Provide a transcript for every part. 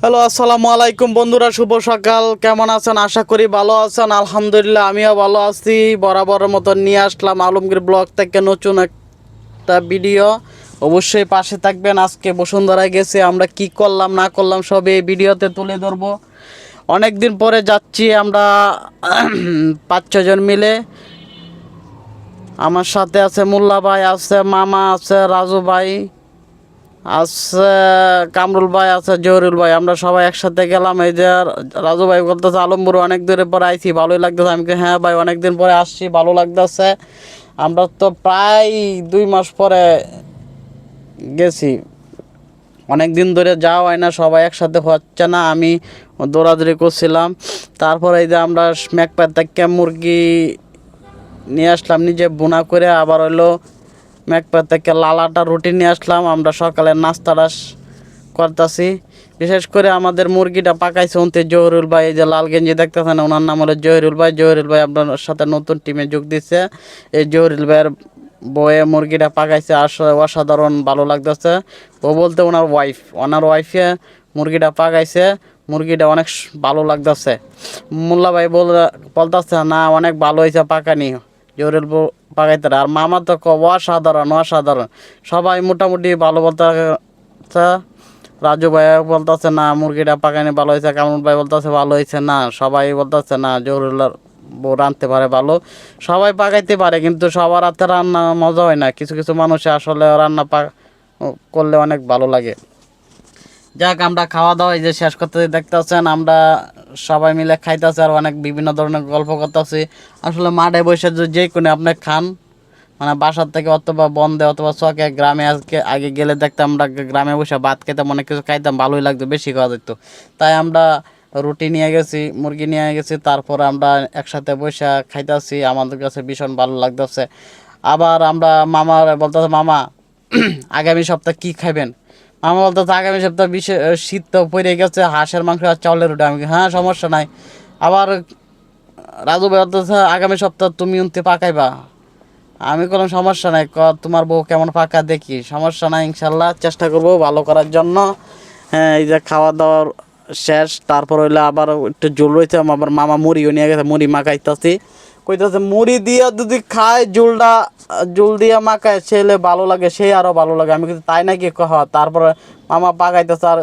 Hello, আসসালামু আলাইকুম বন্ধুরা, শুভ সকাল। কেমন আছেন? আশা করি ভালো আছেন। আলহামদুলিল্লাহ, আমিও ভালো আছি। বরাবরের মতো নিয়ে আসলাম আলমগীর ব্লগ থেকে নতুন একটা ভিডিও। অবশ্যই পাশে থাকবেন। আজকে বসুন্ধরায় গেছি, আমরা কি করলাম না করলাম সব এই ভিডিওতে তুলে ধরবো। অনেক দিন পরে যাচ্ছি আমরা 5-6 জন মিলে। আমার সাথে আছে মোল্লা ভাই, আছে মামা, আছে রাজু ভাই, আছে কামরুল ভাই, আছে জহরুল ভাই। আমরা সবাই একসাথে গেলাম। এই যে রাজু ভাই বলতেছে আলমপুর অনেক দূরের পরে আইছি, ভালোই লাগতেছে। আমি হ্যাঁ ভাই, অনেক দিন পরে আসছি, ভালো লাগতেছে। আমরা তো প্রায় 2 মাস পরে গেছি, অনেক দিন ধরে যাওয়া হয় না, সবাই একসাথে হচ্ছে না। আমি দৌড়াদৌড়ি করছিলাম। তারপরে এই যে আমরা ম্যাকপার থেকে মুরগি নিয়ে আসলাম নিজে বোনা করে। আবার হইলো ম্যাকপার থেকে লালাটা রুটি নিয়ে আসলাম। আমরা সকালে নাস্তাটা করতেছি। বিশেষ করে আমাদের মুরগিটা পাকাইছে অন্তে জহরুল ভাই। এই যে লাল গেঞ্জি দেখতেছেন, ওনার নাম হলো জহরুল ভাই। জহরুল ভাই আপনার সাথে নতুন টিমে যোগ দিচ্ছে। এই জহরুল ভাইয়ের বয়ে মুরগিটা পাকাইছে, আসলে অসাধারণ ভালো লাগতেছে। ও বলতে ওনার ওয়াইফে মুরগিটা পাকাইছে। মুরগিটা অনেক ভালো লাগতেছে। মোল্লা ভাই বলতেছে না, অনেক ভালো হয়েছে পাকানি, জহরুল পাকাইতে। আর মামা তো অসাধারণ অসাধারণ। সবাই মোটামুটি ভালো বলতে। রাজু ভাই বলতেছে না, মুরগিটা পাকানি ভালো হয়েছে। কামরুল ভাই বলতেছে ভালো হয়েছে না। সবাই বলতেছে না, জহরুল্লার বউ রাঁধতে পারে ভালো। সবাই পাকাইতে পারে, কিন্তু সবার হাতে রান্না মজা হয় না। কিছু কিছু মানুষে আসলে রান্না করলে অনেক ভালো লাগে। যাক, আমরা খাওয়া দাওয়া এই যে শেষ করতে দেখতেছেন, আমরা সবাই মিলে খাইতেছি আর অনেক বিভিন্ন ধরনের গল্প করতেছি। আসলে মাঠে বসে যে কোনো আপনি খান, মানে বাসার থেকে অথবা বন্ধে অথবা চকে গ্রামে আগে গেলে দেখতাম আমরা গ্রামে বসে ভাত খেতাম, অনেক কিছু খাইতাম, ভালোই লাগতো, বেশি খাওয়া যেত। তাই আমরা রুটি নিয়ে গেছি, মুরগি নিয়ে গেছি। তারপরে আমরা একসাথে বসে খাইতেছি, আমাদের কাছে ভীষণ ভালো লাগতেছে। আবার আমরা মামার বলতেছে, মামা আগামী সপ্তাহে কী খাইবেন? মামা বলতেছে আগামী সপ্তাহে বিশেষ শীত তো পড়ে গেছে, হাঁসের মাংস আর চাউলের রুটি। আমি হ্যাঁ, সমস্যা নাই। আবার রাজু ভাই বলতেছে আগামী সপ্তাহ তুমি উনতে পাকাইবা। আমি কোনো সমস্যা নাই, তোমার বউ কেমন পাকা দেখি, সমস্যা নাই, ইনশাল্লাহ চেষ্টা করবো ভালো করার জন্য। হ্যাঁ, এই যে খাওয়া দাওয়ার শেষ। তারপর হইলে আবার একটু জোল রয়েছে, আবার মামা মুড়িও নিয়ে গেছে, মুড়ি মাখাইতেছি। কইতেছে মুড়ি দিয়া যদি খায়, জোল দিয়া মাখায় সেলে ভালো লাগে, সেই আরও ভালো লাগে। আমি কিন্তু তাই নাকি কহ। তারপরে মামা পাকাইতেছে, আর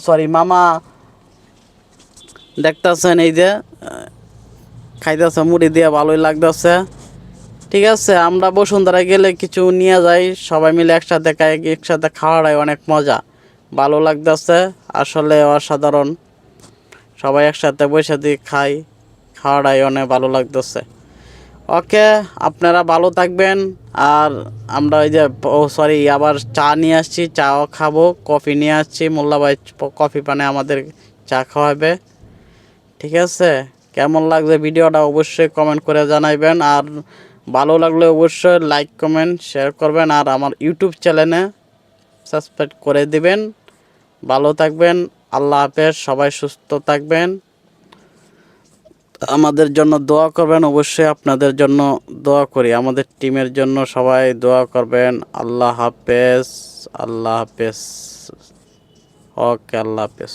সরি মামা দেখতেছেন এই যে খাইতেছে মুড়ি দিয়া, ভালোই লাগতেছে। ঠিক আছে, আমরা বসুন্ধরায় গেলে কিছু নিয়ে যাই, সবাই মিলে একসাথে খাই। একসাথে খাওয়াটাই অনেক মজা, ভালো লাগতেছে, আসলে অসাধারণ। সবাই একসাথে বসে দিয়ে খাওয়াটাই অনেক ভালো লাগতেছে। ওকে, আপনারা ভালো থাকবেন। আর আমরা ওই যে সরি আবার চা নিয়ে আসছি, চাও খাবো, কফি নিয়ে আসছি। মোল্লা ভাই কফি পানে আমাদের চা খাওয়াবে। ঠিক আছে, কেমন লাগছে ভিডিওটা অবশ্যই কমেন্ট করে জানাইবেন। আর ভালো লাগলে অবশ্যই লাইক কমেন্ট শেয়ার করবেন। আর আমার ইউটিউব চ্যানেলে সাবস্ক্রাইব করে দিবেন। ভালো থাকবেন, আল্লাহ হাফেজ। সবাই সুস্থ থাকবেন, আমাদের জন্য দোয়া করবেন। অবশ্যই আপনাদের জন্য দোয়া করি, আমাদের টিমের জন্য সবাই দোয়া করবেন। আল্লাহ হাফেজ, আল্লাহ হাফেজ। ওকে, আল্লাহ হাফেজ।